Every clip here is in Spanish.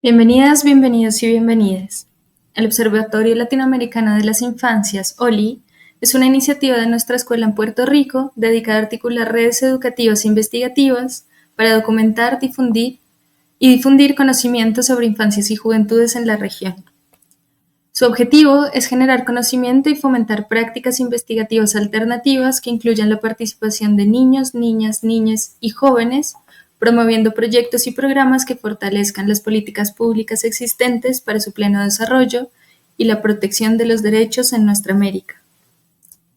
Bienvenidas, bienvenidos y bienvenidas. El Observatorio Latinoamericano de las Infancias, OLI, es una iniciativa de nuestra escuela en Puerto Rico dedicada a articular redes educativas e investigativas para documentar, difundir conocimientos sobre infancias y juventudes en la región. Su objetivo es generar conocimiento y fomentar prácticas investigativas alternativas que incluyan la participación de niños, niñas y jóvenes, promoviendo proyectos y programas que fortalezcan las políticas públicas existentes para su pleno desarrollo y la protección de los derechos en nuestra América.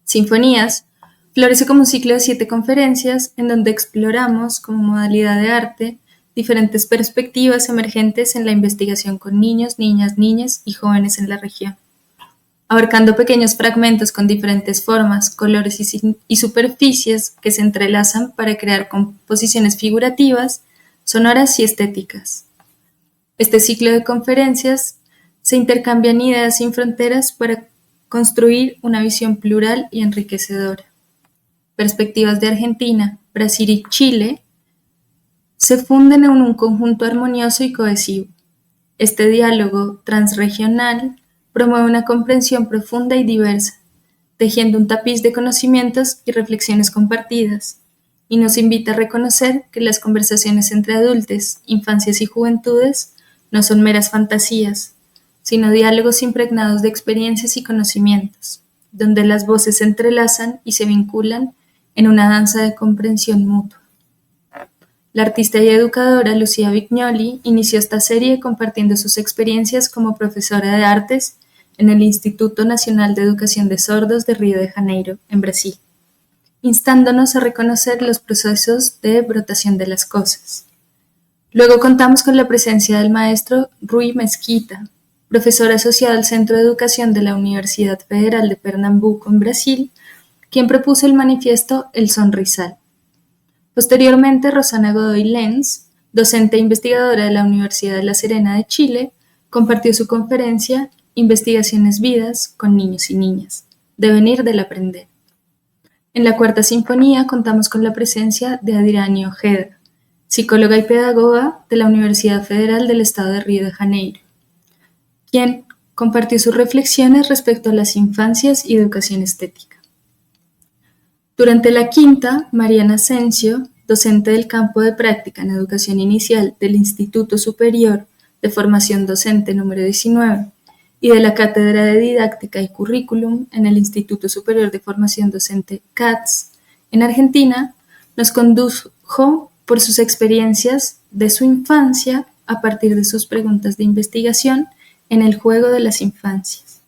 Sinfonías florece como un ciclo de 7 conferencias en donde exploramos, como modalidad de arte, diferentes perspectivas emergentes en la investigación con niños, niñas y jóvenes en la región, abarcando pequeños fragmentos con diferentes formas, colores y superficies que se entrelazan para crear composiciones figurativas, sonoras y estéticas. Este ciclo de conferencias se intercambian ideas sin fronteras para construir una visión plural y enriquecedora. Perspectivas de Argentina, Brasil y Chile se funden en un conjunto armonioso y cohesivo. Este diálogo transregional promueve una comprensión profunda y diversa, tejiendo un tapiz de conocimientos y reflexiones compartidas, y nos invita a reconocer que las conversaciones entre adultos, infancias y juventudes no son meras fantasías, sino diálogos impregnados de experiencias y conocimientos, donde las voces se entrelazan y se vinculan en una danza de comprensión mutua. La artista y educadora Lucía Vignoli inició esta serie compartiendo sus experiencias como profesora de artes en el Instituto Nacional de Educación de Sordos de Río de Janeiro, en Brasil, instándonos a reconocer los procesos de brotación de las cosas. Luego contamos con la presencia del maestro Rui Mesquita, profesor asociado al Centro de Educación de la Universidad Federal de Pernambuco, en Brasil, quien propuso el manifiesto El Sonrisal. Posteriormente, Rosana Godoy Lenz, docente e investigadora de la Universidad de La Serena de Chile, compartió su conferencia Investigaciones Vidas con niños y niñas, Devenir del Aprender. En la Cuarta Sinfonía contamos con la presencia de Adirani Ojeda, psicóloga y pedagoga de la Universidad Federal del Estado de Río de Janeiro, quien compartió sus reflexiones respecto a las infancias y educación estética. Durante la quinta, Mariana Asensio, docente del campo de práctica en educación inicial del Instituto Superior de Formación Docente número 19 y de la Cátedra de Didáctica y Currículum en el Instituto Superior de Formación Docente CATS en Argentina, nos condujo por sus experiencias de su infancia a partir de sus preguntas de investigación en el juego de las infancias.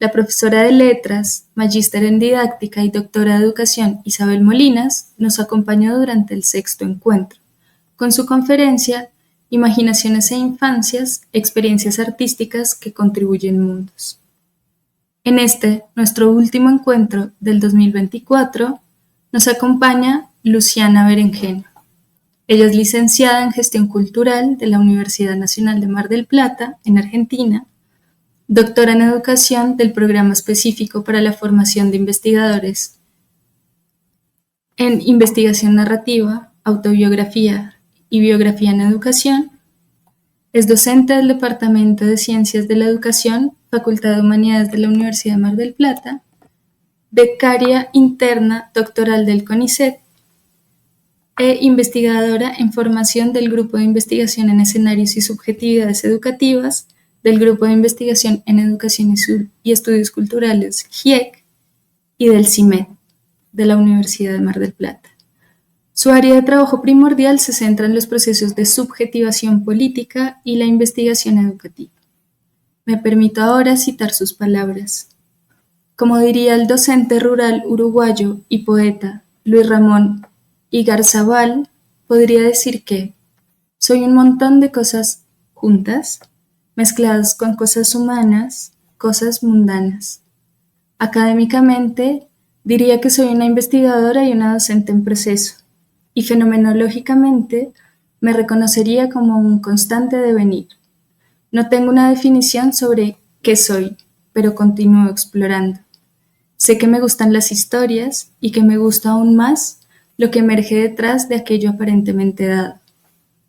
La profesora de Letras, magíster en Didáctica y doctora de Educación Isabel Molinas nos acompañó durante el sexto encuentro, con su conferencia Imaginaciones e Infancias, experiencias artísticas que contribuyen mundos. En este, nuestro último encuentro del 2024, nos acompaña Luciana Berenjena. Ella es licenciada en Gestión Cultural de la Universidad Nacional de Mar del Plata, en Argentina, doctora en Educación del Programa Específico para la Formación de Investigadores en Investigación Narrativa, Autobiografía y Biografía en Educación. Es docente del Departamento de Ciencias de la Educación, Facultad de Humanidades de la Universidad de Mar del Plata, becaria interna doctoral del CONICET e investigadora en formación del Grupo de Investigación en Escenarios y Subjetividades Educativas del Grupo de Investigación en Educación y Estudios Culturales GIEC y del CIMED de la Universidad de Mar del Plata. Su área de trabajo primordial se centra en los procesos de subjetivación política y la investigación educativa. Me permito ahora citar sus palabras. Como diría el docente rural uruguayo y poeta Luis Ramón Igarzábal, podría decir que soy un montón de cosas juntas, mezcladas con cosas humanas, cosas mundanas. Académicamente, diría que soy una investigadora y una docente en proceso, y fenomenológicamente me reconocería como un constante devenir. No tengo una definición sobre qué soy, pero continúo explorando. Sé que me gustan las historias y que me gusta aún más lo que emerge detrás de aquello aparentemente dado.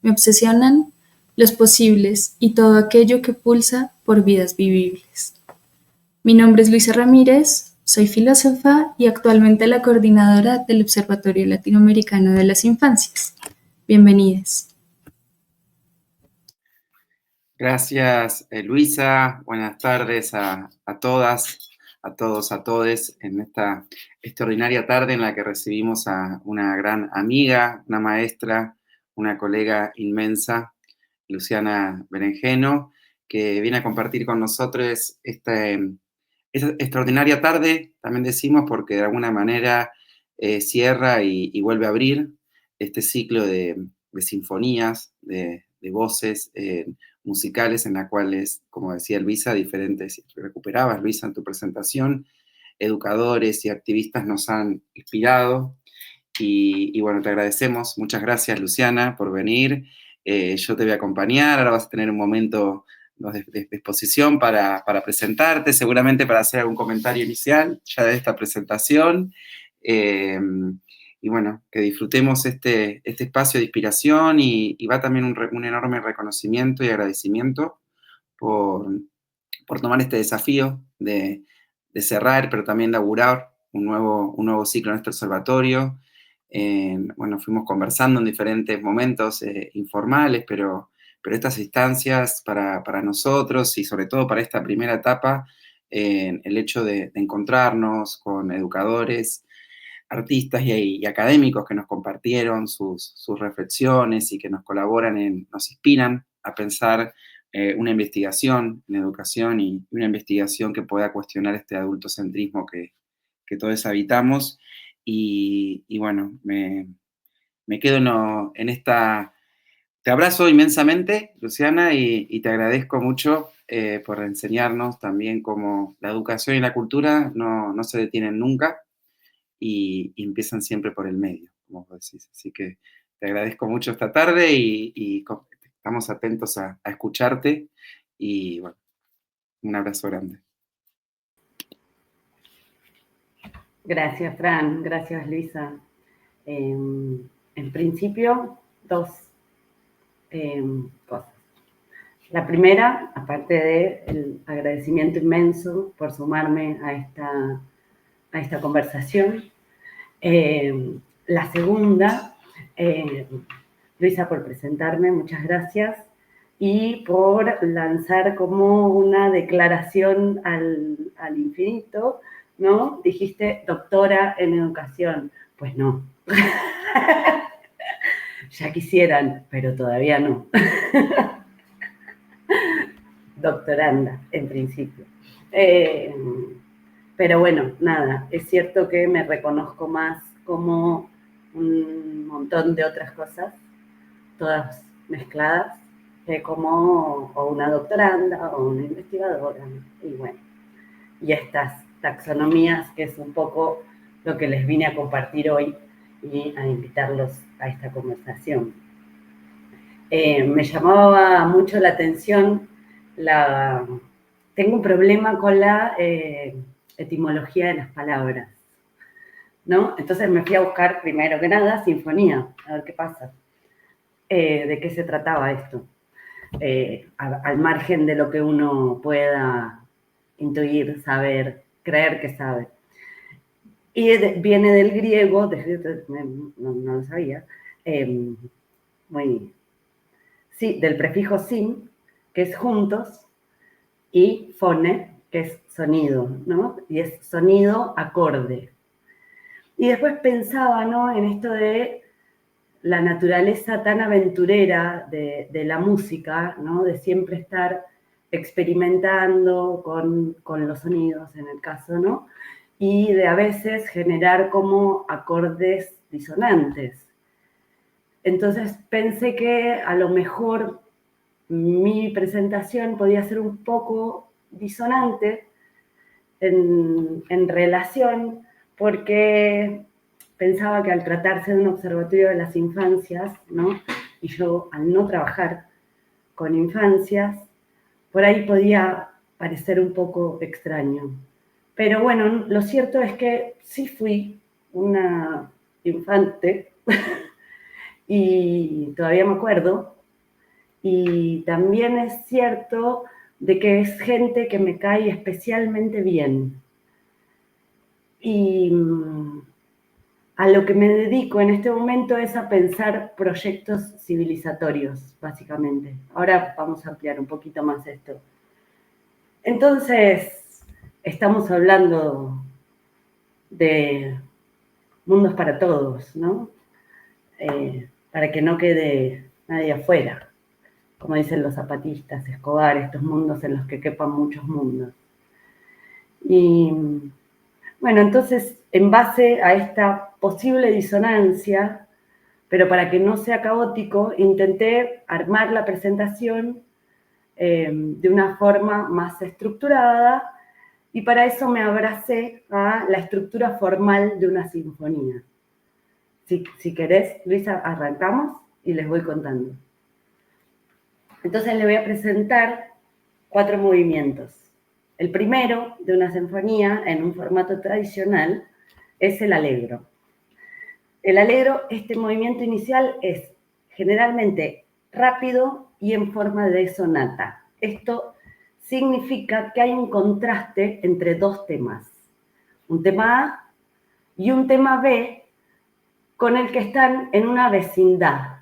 Me obsesionan los posibles y todo aquello que pulsa por vidas vivibles. Mi nombre es Luisa Ramírez, soy filósofa y actualmente la coordinadora del Observatorio Latinoamericano de las Infancias. Bienvenidos. Gracias, Luisa. Buenas tardes a todas, a todos, a todes en esta extraordinaria tarde en la que recibimos a una gran amiga, una maestra, una colega inmensa, Luciana Berenjeno, que viene a compartir con nosotros esta extraordinaria tarde, también decimos, porque de alguna manera cierra y vuelve a abrir este ciclo de sinfonías, de voces musicales en las cuales, como decía Luisa, diferentes, recuperabas Luisa en tu presentación, educadores y activistas nos han inspirado y bueno, te agradecemos, muchas gracias Luciana por venir, yo te voy a acompañar, ahora vas a tener un momento de exposición para presentarte, seguramente para hacer algún comentario inicial ya de esta presentación, y bueno, que disfrutemos este espacio de inspiración y va también un enorme reconocimiento y agradecimiento por tomar este desafío de cerrar, pero también de augurar un nuevo ciclo en este observatorio. Bueno, fuimos conversando en diferentes momentos informales, pero estas instancias para nosotros y sobre todo para esta primera etapa, el hecho de encontrarnos con educadores, artistas y académicos que nos compartieron sus reflexiones y que nos colaboran, nos inspiran a pensar una investigación en educación y una investigación que pueda cuestionar este adultocentrismo que todos habitamos. Y bueno, me quedo en esta... Te abrazo inmensamente, Luciana, y te agradezco mucho por enseñarnos también cómo la educación y la cultura no se detienen nunca y empiezan siempre por el medio, como vos decís. Así que te agradezco mucho esta tarde y estamos atentos a escucharte y bueno, un abrazo grande. Gracias, Fran. Gracias, Luisa. En principio, dos cosas. La primera, aparte del agradecimiento inmenso por sumarme a esta conversación. La segunda, Luisa, por presentarme, muchas gracias. Y por lanzar como una declaración al infinito, ¿no? Dijiste doctora en educación. Pues no. Ya quisieran, pero todavía no. Doctoranda, en principio. Pero bueno, nada, es cierto que me reconozco más como un montón de otras cosas, todas mezcladas, como o una doctoranda o una investigadora, y bueno, y estas taxonomías, que es un poco lo que les vine a compartir hoy y a invitarlos a esta conversación. Me llamaba mucho la atención, tengo un problema con la etimología de las palabras, ¿no? Entonces me fui a buscar, primero que nada, sinfonía, a ver qué pasa, de qué se trataba esto, al margen de lo que uno pueda intuir, saber, creer que sabe. Y viene del griego, no lo sabía, sí, del prefijo sin, que es juntos, y fone, que es sonido, ¿no? Y es sonido acorde. Y después pensaba, ¿no?, en esto de la naturaleza tan aventurera de la música, ¿no?, de siempre estar experimentando con los sonidos, en el caso, ¿no?, y de a veces generar como acordes disonantes. Entonces pensé que a lo mejor mi presentación podía ser un poco disonante en relación, porque pensaba que al tratarse de un observatorio de las infancias, ¿no?, y yo al no trabajar con infancias, por ahí podía parecer un poco extraño. Pero bueno, lo cierto es que sí fui una infante y todavía me acuerdo, y también es cierto de que es gente que me cae especialmente bien. Y a lo que me dedico en este momento es a pensar proyectos civilizatorios, básicamente. Ahora vamos a ampliar un poquito más esto. Entonces, estamos hablando de mundos para todos, ¿no? Para que no quede nadie afuera, como dicen los zapatistas, Escobar, estos mundos en los que quepan muchos mundos. Y bueno, entonces, en base a esta posible disonancia, pero para que no sea caótico, intenté armar la presentación de una forma más estructurada, y para eso me abracé a la estructura formal de una sinfonía. Si querés, Luisa, arrancamos y les voy contando. Entonces les voy a presentar 4 movimientos. El primero de una sinfonía en un formato tradicional es el allegro. El allegro, este movimiento inicial, es generalmente rápido y en forma de sonata. Esto significa que hay un contraste entre 2 temas, un tema A y un tema B, con el que están en una vecindad,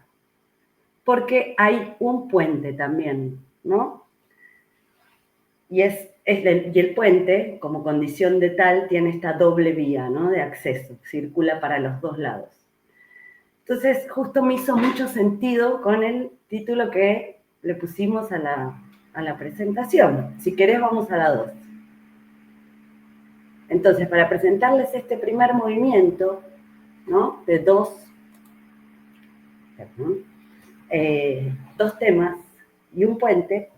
porque hay un puente también, ¿no? Y el puente, como condición de tal, tiene esta doble vía, ¿no?, de acceso, circula para los 2 lados. Entonces, justo me hizo mucho sentido con el título que le pusimos a la presentación. Si querés, vamos a la 2. Entonces, para presentarles este primer movimiento, ¿no?, de 2 temas y un puente,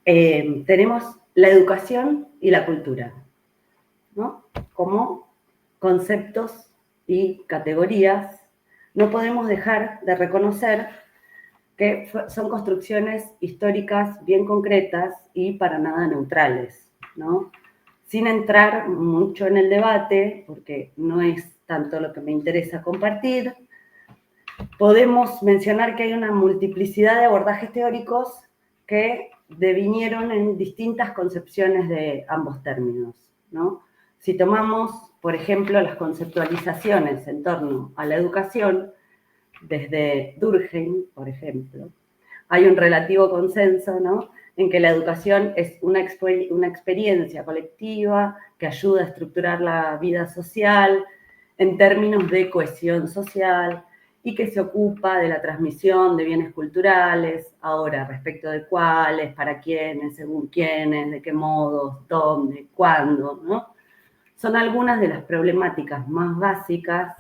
tenemos la educación y la cultura, ¿no?, como conceptos y categorías. No podemos dejar de reconocer que son construcciones históricas bien concretas y para nada neutrales, ¿no? Sin entrar mucho en el debate, porque no es tanto lo que me interesa compartir, podemos mencionar que hay una multiplicidad de abordajes teóricos que devinieron en distintas concepciones de ambos términos, ¿no? Si tomamos, por ejemplo, las conceptualizaciones en torno a la educación, desde Durkheim, por ejemplo, hay un relativo consenso, ¿no?, en que la educación es una experiencia colectiva que ayuda a estructurar la vida social en términos de cohesión social y que se ocupa de la transmisión de bienes culturales, ahora respecto de cuáles, para quiénes, según quiénes, de qué modos, dónde, cuándo, ¿no? Son algunas de las problemáticas más básicas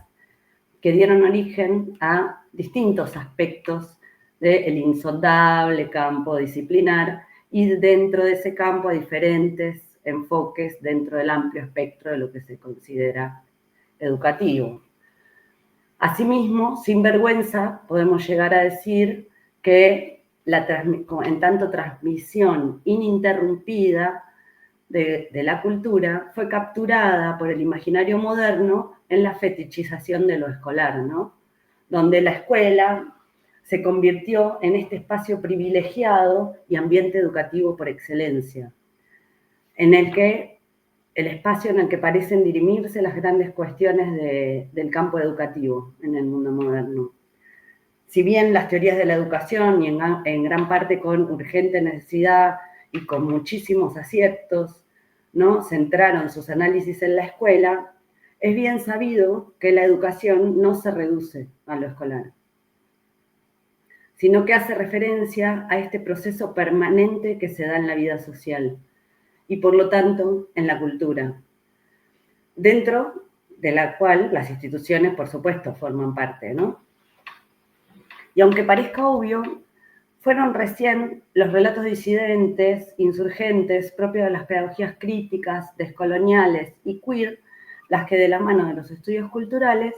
que dieron origen a distintos aspectos del insondable campo disciplinar y dentro de ese campo a diferentes enfoques dentro del amplio espectro de lo que se considera educativo. Asimismo, sin vergüenza, podemos llegar a decir que en tanto transmisión ininterrumpida de la cultura fue capturada por el imaginario moderno en la fetichización de lo escolar, ¿no?, donde la escuela se convirtió en este espacio privilegiado y ambiente educativo por excelencia, en el que el espacio en el que parecen dirimirse las grandes cuestiones del campo educativo en el mundo moderno. Si bien las teorías de la educación, y en gran parte con urgente necesidad y con muchísimos aciertos, ¿no?, centraron sus análisis en la escuela, es bien sabido que la educación no se reduce a lo escolar, sino que hace referencia a este proceso permanente que se da en la vida social y, por lo tanto, en la cultura, dentro de la cual las instituciones, por supuesto, forman parte, ¿no? Y aunque parezca obvio, fueron recién los relatos disidentes, insurgentes, propios de las pedagogías críticas, descoloniales y queer, las que de la mano de los estudios culturales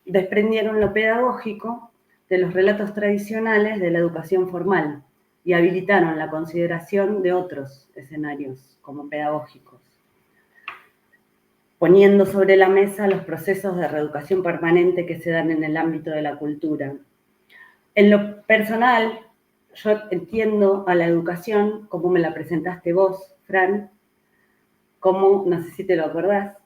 desprendieron lo pedagógico de los relatos tradicionales de la educación formal y habilitaron la consideración de otros escenarios como pedagógicos, poniendo sobre la mesa los procesos de reeducación permanente que se dan en el ámbito de la cultura. En lo personal, yo entiendo a la educación, como me la presentaste vos, Fran, como, no sé si te lo acordás,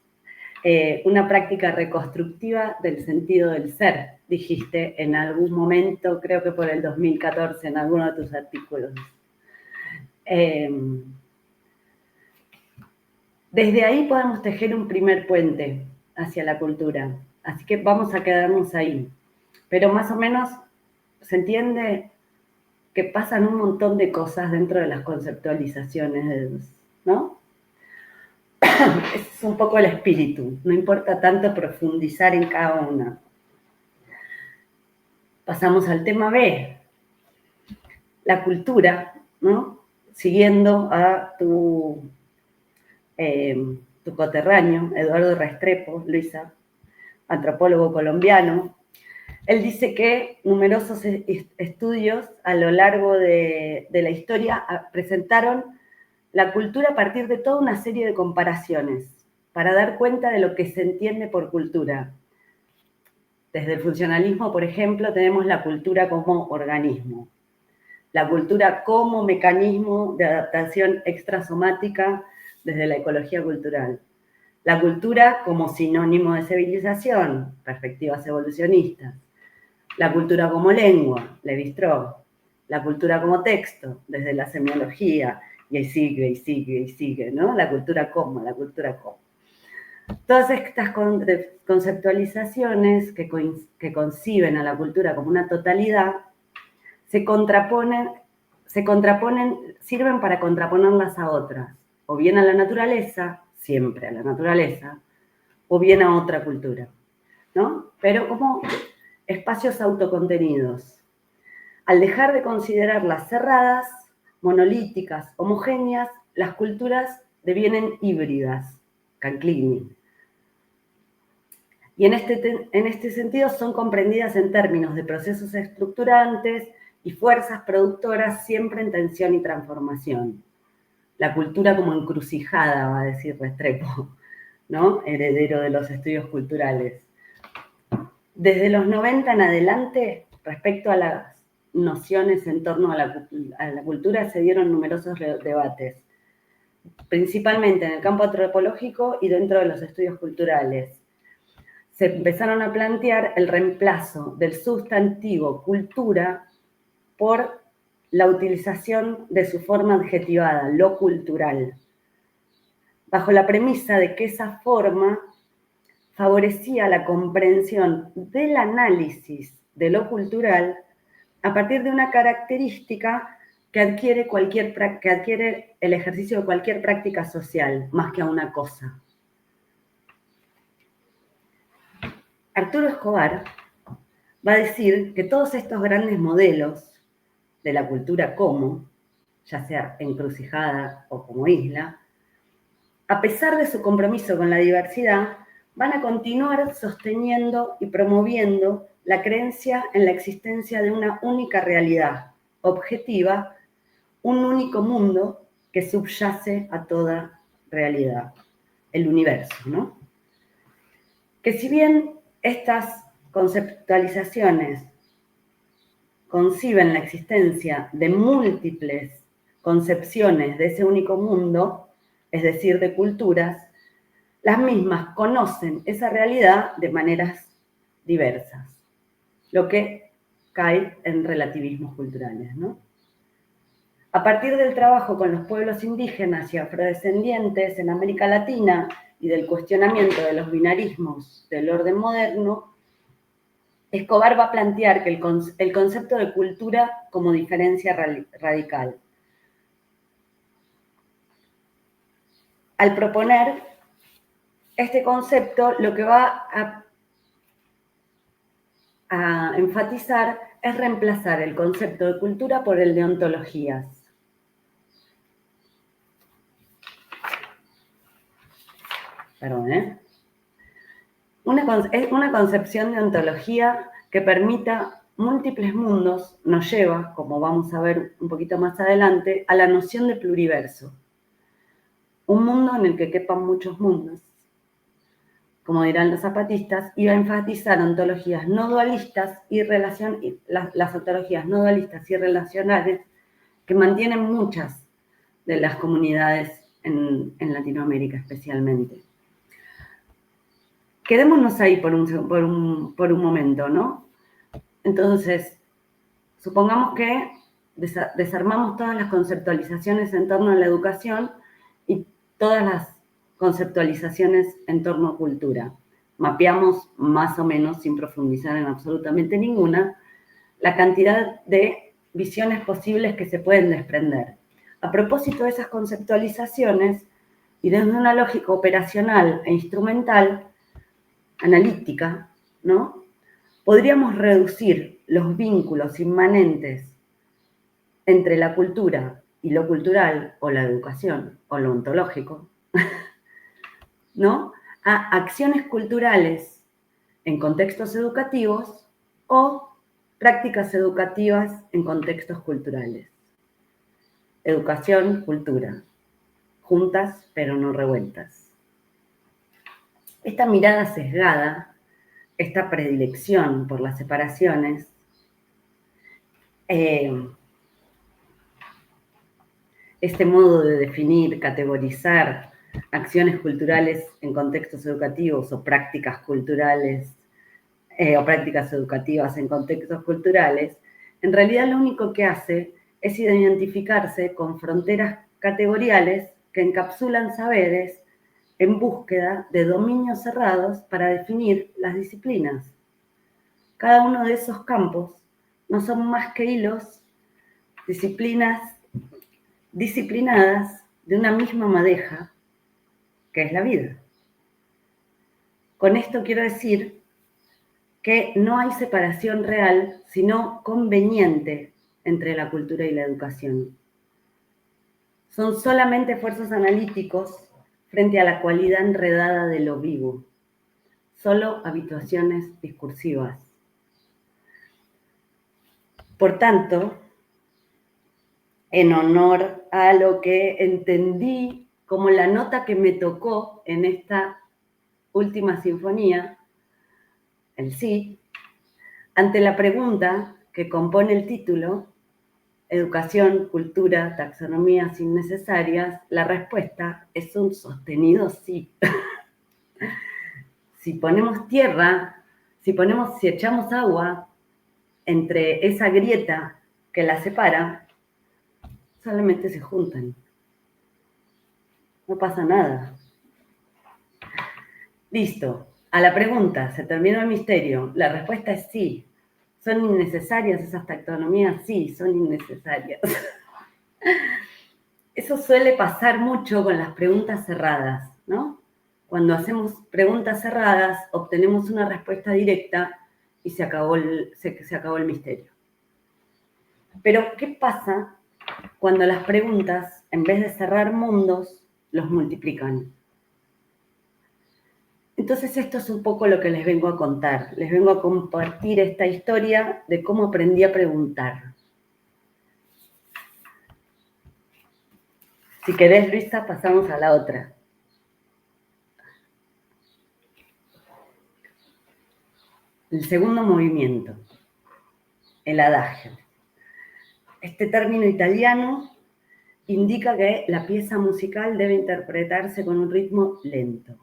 una práctica reconstructiva del sentido del ser, dijiste en algún momento, creo que por el 2014, en alguno de tus artículos. Desde ahí podemos tejer un primer puente hacia la cultura, así que vamos a quedarnos ahí. Pero más o menos se entiende que pasan un montón de cosas dentro de las conceptualizaciones, ¿no? Es un poco el espíritu, no importa tanto profundizar en cada una. Pasamos al tema B, la cultura, ¿no? Siguiendo a tu coterráneo, Eduardo Restrepo, Luisa, antropólogo colombiano. Él dice que numerosos estudios a lo largo de la historia presentaron la cultura a partir de toda una serie de comparaciones para dar cuenta de lo que se entiende por cultura. Desde el funcionalismo, por ejemplo, tenemos la cultura como organismo, la cultura como mecanismo de adaptación extrasomática desde la ecología cultural, la cultura como sinónimo de civilización, perspectivas evolucionistas, la cultura como lengua, Lévi-Strauss, la cultura como texto, desde la semiología, y sigue, ¿no? La cultura como. Todas estas conceptualizaciones que conciben a la cultura como una totalidad sirven para contraponerlas a otras, o bien a la naturaleza, siempre a la naturaleza, o bien a otra cultura, ¿no? Pero como espacios autocontenidos. Al dejar de considerarlas cerradas, monolíticas, homogéneas, las culturas devienen híbridas, Canclini. Y en este sentido son comprendidas en términos de procesos estructurantes y fuerzas productoras siempre en tensión y transformación. La cultura como encrucijada, va a decir Restrepo, ¿no? Heredero de los estudios culturales. Desde los 90 en adelante, respecto a las nociones en torno a la cultura, se dieron numerosos debates, principalmente en el campo antropológico y dentro de los estudios culturales. Se empezaron a plantear el reemplazo del sustantivo cultura por la utilización de su forma adjetivada, lo cultural, bajo la premisa de que esa forma favorecía la comprensión del análisis de lo cultural a partir de una característica que adquiere el ejercicio de cualquier práctica social, más que a una cosa. Arturo Escobar va a decir que todos estos grandes modelos de la cultura como, ya sea encrucijada o como isla, a pesar de su compromiso con la diversidad, van a continuar sosteniendo y promoviendo la creencia en la existencia de una única realidad objetiva, un único mundo que subyace a toda realidad, el universo, ¿no? Que si bien estas conceptualizaciones conciben la existencia de múltiples concepciones de ese único mundo, es decir, de culturas, las mismas conocen esa realidad de maneras diversas, lo que cae en relativismos culturales, ¿no? A partir del trabajo con los pueblos indígenas y afrodescendientes en América Latina y del cuestionamiento de los binarismos del orden moderno, Escobar va a plantear que el concepto de cultura como diferencia radical. Al proponer este concepto, lo que va a enfatizar es reemplazar el concepto de cultura por el de ontologías. Perdón, ¿eh? Una concepción de ontología que permita múltiples mundos nos lleva, como vamos a ver un poquito más adelante, a la noción de pluriverso. Un mundo en el que quepan muchos mundos, como dirán los zapatistas, iba a enfatizar ontologías no dualistas y las ontologías no dualistas y relacionales que mantienen muchas de las comunidades en Latinoamérica especialmente. Quedémonos ahí por un momento, ¿no? Entonces, supongamos que desarmamos todas las conceptualizaciones en torno a la educación y todas las conceptualizaciones en torno a cultura. Mapeamos más o menos, sin profundizar en absolutamente ninguna, la cantidad de visiones posibles que se pueden desprender. A propósito de esas conceptualizaciones, y desde una lógica operacional e instrumental, analítica, ¿no? Podríamos reducir los vínculos inmanentes entre la cultura y lo cultural, o la educación, o lo ontológico, ¿no? A acciones culturales en contextos educativos o prácticas educativas en contextos culturales. Educación, cultura, juntas pero no revueltas. Esta mirada sesgada, esta predilección por las separaciones, este modo de definir, categorizar acciones culturales en contextos educativos o prácticas culturales o prácticas educativas en contextos culturales, en realidad lo único que hace es identificarse con fronteras categoriales que encapsulan saberes en búsqueda de dominios cerrados para definir las disciplinas. Cada uno de esos campos no son más que hilos, disciplinadas de una misma madeja, que es la vida. Con esto quiero decir que no hay separación real, sino conveniente entre la cultura y la educación. Son solamente esfuerzos analíticos frente a la cualidad enredada de lo vivo, solo habituaciones discursivas. Por tanto, en honor a lo que entendí como la nota que me tocó en esta última sinfonía, el sí, ante la pregunta que compone el título, educación, cultura, taxonomías innecesarias, la respuesta es un sostenido sí. Si ponemos tierra, si echamos agua entre esa grieta que la separa, solamente se juntan. No pasa nada. Listo. A la pregunta, ¿se terminó el misterio? La respuesta es sí. ¿Son innecesarias esas taxonomías? Sí, son innecesarias. Eso suele pasar mucho con las preguntas cerradas, ¿no? Cuando hacemos preguntas cerradas, obtenemos una respuesta directa y se acabó el misterio. Pero, ¿qué pasa cuando las preguntas, en vez de cerrar mundos, los multiplican? Entonces esto es un poco lo que les vengo a contar. Les vengo a compartir esta historia de cómo aprendí a preguntar. Si querés, Luisa, pasamos a la otra. El segundo movimiento, el adagio. Este término italiano indica que la pieza musical debe interpretarse con un ritmo lento,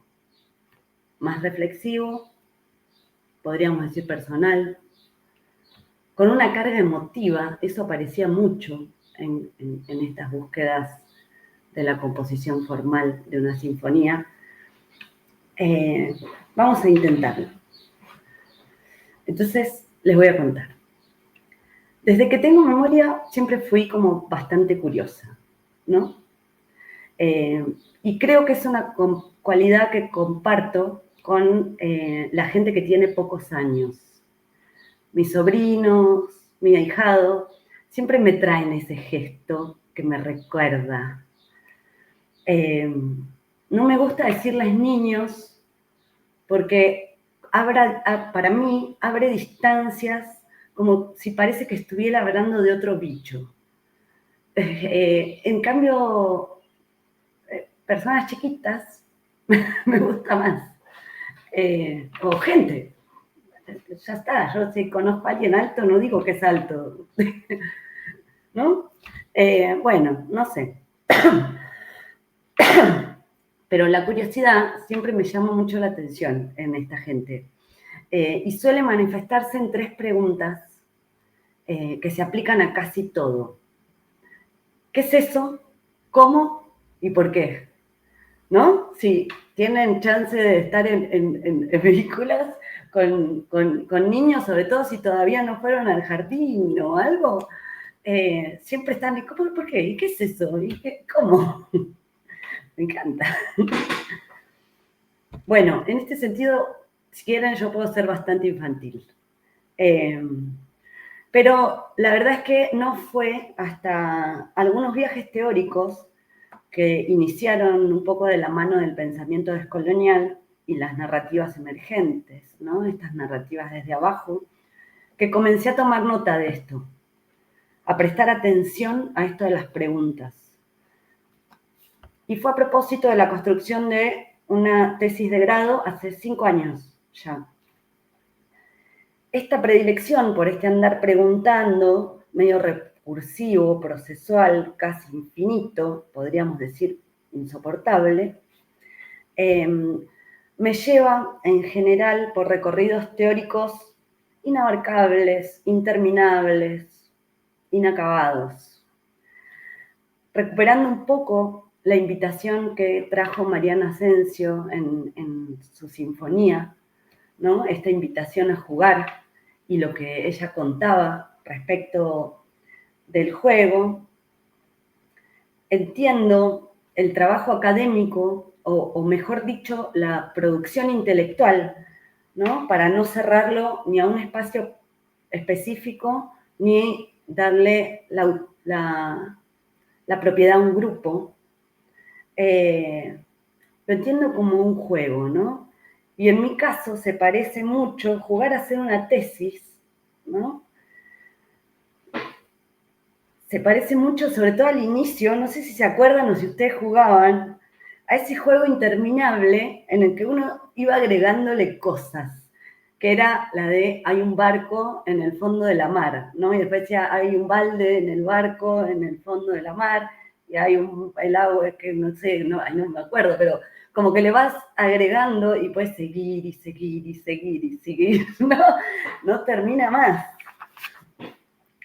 más reflexivo, podríamos decir personal, con una carga emotiva. Eso aparecía mucho en estas búsquedas de la composición formal de una sinfonía. Vamos a intentarlo. Entonces, les voy a contar. Desde que tengo memoria, siempre fui como bastante curiosa, ¿no? Y creo que es una cualidad que comparto con la gente que tiene pocos años. Mis sobrinos, mi ahijado, siempre me traen ese gesto que me recuerda. No me gusta decirles niños porque para mí abre distancias como si parece que estuviera hablando de otro bicho. En cambio, personas chiquitas me gusta más. o gente. Ya está, yo si conozco a alguien alto no digo que es alto, ¿no? Bueno, no sé. Pero la curiosidad siempre me llama mucho la atención en esta gente. Y suele manifestarse en 3 preguntas que se aplican a casi todo. ¿Qué es eso? ¿Cómo? ¿Y por qué? ¿No? Si tienen chance de estar en películas con niños, sobre todo si todavía no fueron al jardín o algo, siempre están, ¿por qué? ¿Y qué es eso? ¿Y cómo? Me encanta. Bueno, en este sentido, si quieren, yo puedo ser bastante infantil. Pero la verdad es que no fue hasta algunos viajes teóricos que iniciaron un poco de la mano del pensamiento descolonial y las narrativas emergentes, ¿no? Estas narrativas desde abajo, que comencé a tomar nota de esto, a prestar atención a esto de las preguntas. Y fue a propósito de la construcción de una tesis de grado hace 5 años ya. Esta predilección por este andar preguntando, medio recursivo, procesual, casi infinito, podríamos decir insoportable, me lleva en general por recorridos teóricos inabarcables, interminables, inacabados. Recuperando un poco la invitación que trajo Mariana Asensio en su sinfonía, ¿no? Esta invitación a jugar y lo que ella contaba respecto del juego, entiendo el trabajo académico, o mejor dicho, la producción intelectual, ¿no? Para no cerrarlo ni a un espacio específico, ni darle la propiedad a un grupo. Lo entiendo como un juego, ¿no? Y en mi caso se parece mucho jugar a hacer una tesis, ¿no? Se parece mucho, sobre todo al inicio, no sé si se acuerdan o si ustedes jugaban, a ese juego interminable en el que uno iba agregándole cosas, que era la de hay un barco en el fondo de la mar, ¿no? Y después decía hay un balde en el barco en el fondo de la mar, y hay el agua que no sé, no me acuerdo, pero como que le vas agregando y puedes seguir y seguir y seguir y seguir, ¿no? No termina más.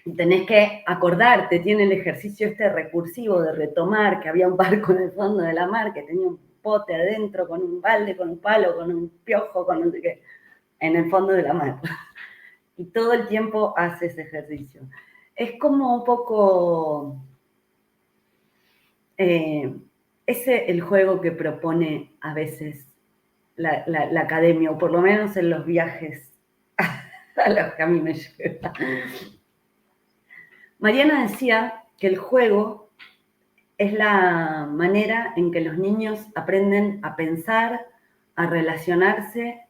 Y tenés que acordarte, tiene el ejercicio este recursivo de retomar que había un barco en el fondo de la mar, que tenía un pote adentro con un balde, con un palo, con un piojo, con no sé qué, en el fondo de la mar. Y todo el tiempo hace ese ejercicio. Es como un poco el juego que propone a veces la academia, o por lo menos en los viajes a los que a mí me lleva. Mariana decía que el juego es la manera en que los niños aprenden a pensar, a relacionarse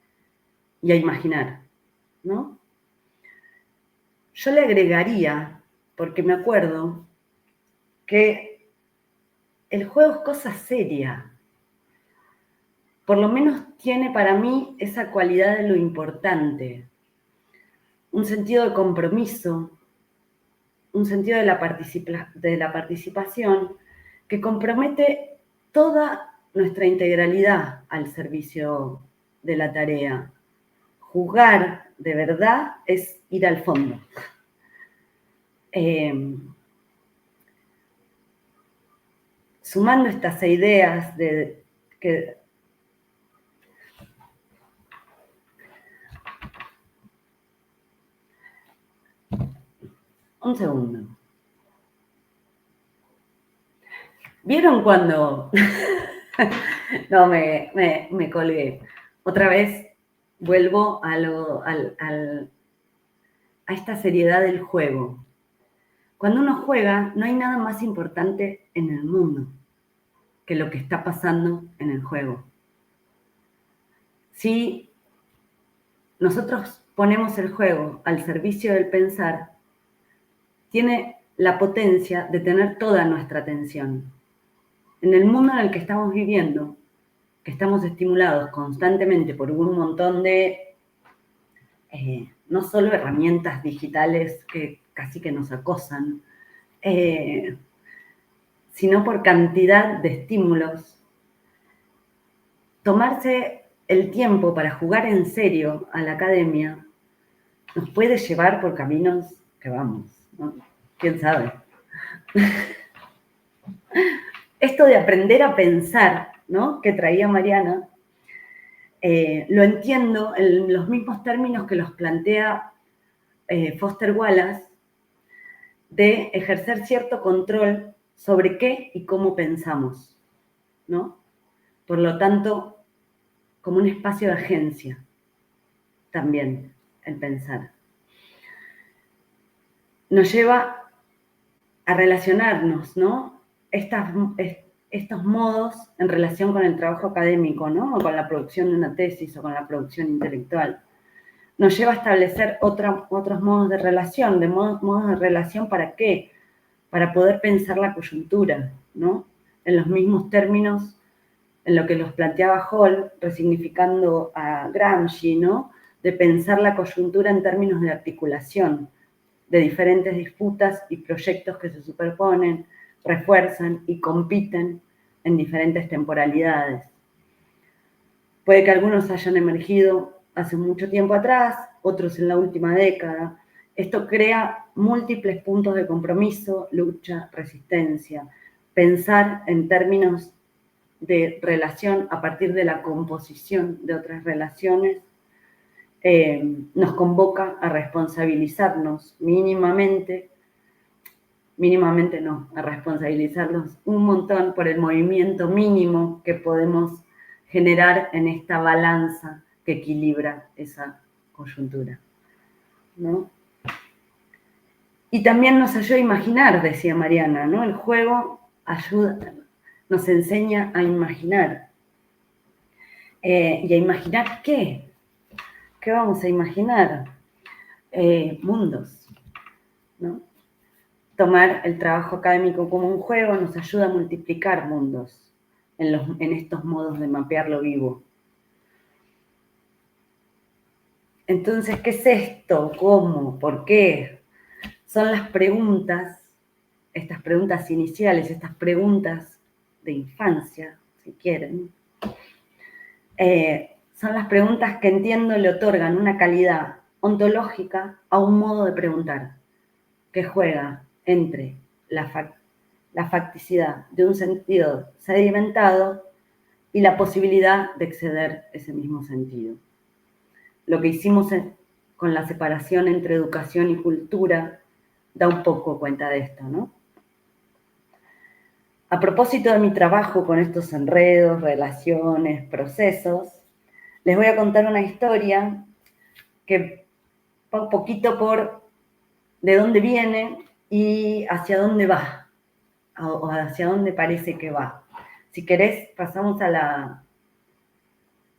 y a imaginar, ¿no? Yo le agregaría, porque me acuerdo, que el juego es cosa seria. Por lo menos tiene para mí esa cualidad de lo importante, un sentido de compromiso, un sentido de la participación que compromete toda nuestra integralidad al servicio de la tarea. Jugar de verdad es ir al fondo. Sumando estas ideas de que un segundo. ¿Vieron cuando? No, me colgué. Otra vez vuelvo a esta seriedad del juego. Cuando uno juega, no hay nada más importante en el mundo que lo que está pasando en el juego. Si nosotros ponemos el juego al servicio del pensar, tiene la potencia de tener toda nuestra atención. En el mundo en el que estamos viviendo, que estamos estimulados constantemente por un montón de, no solo herramientas digitales que casi que nos acosan, sino por cantidad de estímulos, tomarse el tiempo para jugar en serio a la academia nos puede llevar por caminos que vamos, ¿no? ¿Quién sabe? Esto de aprender a pensar, ¿no?, que traía Mariana, lo entiendo en los mismos términos que los plantea Foster Wallace, de ejercer cierto control sobre qué y cómo pensamos, ¿no? Por lo tanto, como un espacio de agencia, también, el pensar. Nos lleva a relacionarnos, ¿no? Estos modos en relación con el trabajo académico, ¿no? O con la producción de una tesis o con la producción intelectual. Nos lleva a establecer otros modos de relación. ¿Modos de relación para qué? Para poder pensar la coyuntura, ¿no? En los mismos términos en lo que los planteaba Hall, resignificando a Gramsci, ¿no? De pensar la coyuntura en términos de articulación, de diferentes disputas y proyectos que se superponen, refuerzan y compiten en diferentes temporalidades. Puede que algunos hayan emergido hace mucho tiempo atrás, otros en la última década. Esto crea múltiples puntos de compromiso, lucha, resistencia. Pensar en términos de relación a partir de la composición de otras relaciones nos convoca a responsabilizarnos mínimamente no, a responsabilizarnos un montón por el movimiento mínimo que podemos generar en esta balanza que equilibra esa coyuntura, ¿no? Y también nos ayuda a imaginar, decía Mariana, ¿no? El juego nos enseña a imaginar. ¿Y a imaginar qué? ¿Qué vamos a imaginar? Mundos, ¿no? Tomar el trabajo académico como un juego nos ayuda a multiplicar mundos en estos modos de mapear lo vivo. Entonces, ¿qué es esto? ¿Cómo? ¿Por qué? Son las preguntas, estas preguntas iniciales, estas preguntas de infancia, si quieren. Son las preguntas que entiendo le otorgan una calidad ontológica a un modo de preguntar, que juega entre la facticidad de un sentido sedimentado y la posibilidad de exceder ese mismo sentido. Lo que hicimos con la separación entre educación y cultura da un poco cuenta de esto, ¿no? A propósito de mi trabajo con estos enredos, relaciones, procesos, les voy a contar una historia que va un poquito por de dónde viene y hacia dónde va, o hacia dónde parece que va. Si querés, pasamos a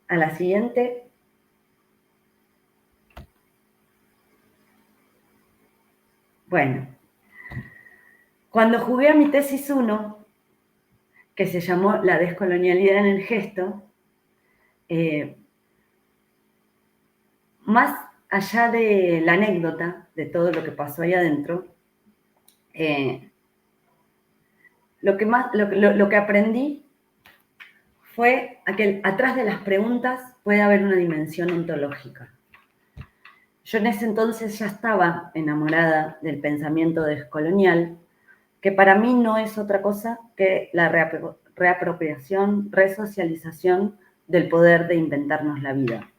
la siguiente. Bueno, cuando jugué a mi tesis 1, que se llamó La descolonialidad en el gesto, más allá de la anécdota, de todo lo que pasó ahí adentro, lo que aprendí fue que atrás de las preguntas puede haber una dimensión ontológica. Yo en ese entonces ya estaba enamorada del pensamiento descolonial, que para mí no es otra cosa que la reapropiación, resocialización del poder de inventarnos la vida.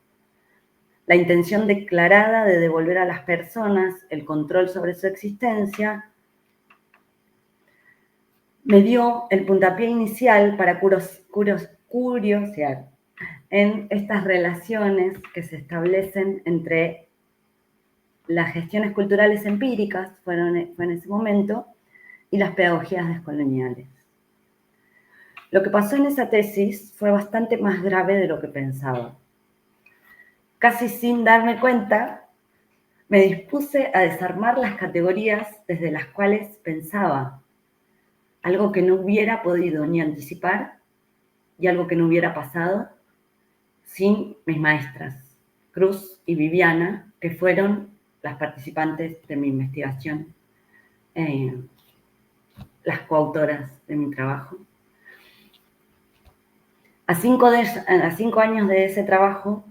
La intención declarada de devolver a las personas el control sobre su existencia me dio el puntapié inicial para curiosear en estas relaciones que se establecen entre las gestiones culturales empíricas, fue en ese momento, y las pedagogías descoloniales. Lo que pasó en esa tesis fue bastante más grave de lo que pensaba. Casi sin darme cuenta, me dispuse a desarmar las categorías desde las cuales pensaba, algo que no hubiera podido ni anticipar y algo que no hubiera pasado sin mis maestras, Cruz y Viviana, que fueron las participantes de mi investigación, las coautoras de mi trabajo. A 5 años de ese trabajo,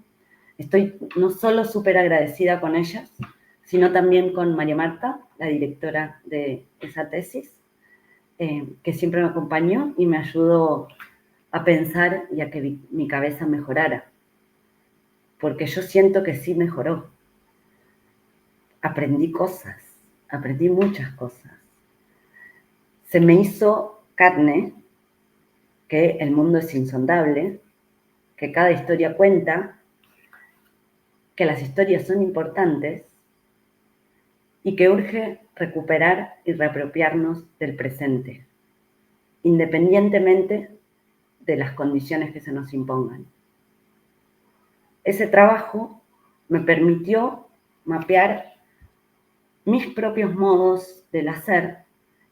estoy no solo súper agradecida con ellas, sino también con María Marta, la directora de esa tesis, que siempre me acompañó y me ayudó a pensar y a que mi cabeza mejorara. Porque yo siento que sí mejoró. Aprendí cosas, aprendí muchas cosas. Se me hizo carne que el mundo es insondable, que cada historia cuenta, que las historias son importantes y que urge recuperar y reapropiarnos del presente, independientemente de las condiciones que se nos impongan. Ese trabajo me permitió mapear mis propios modos del hacer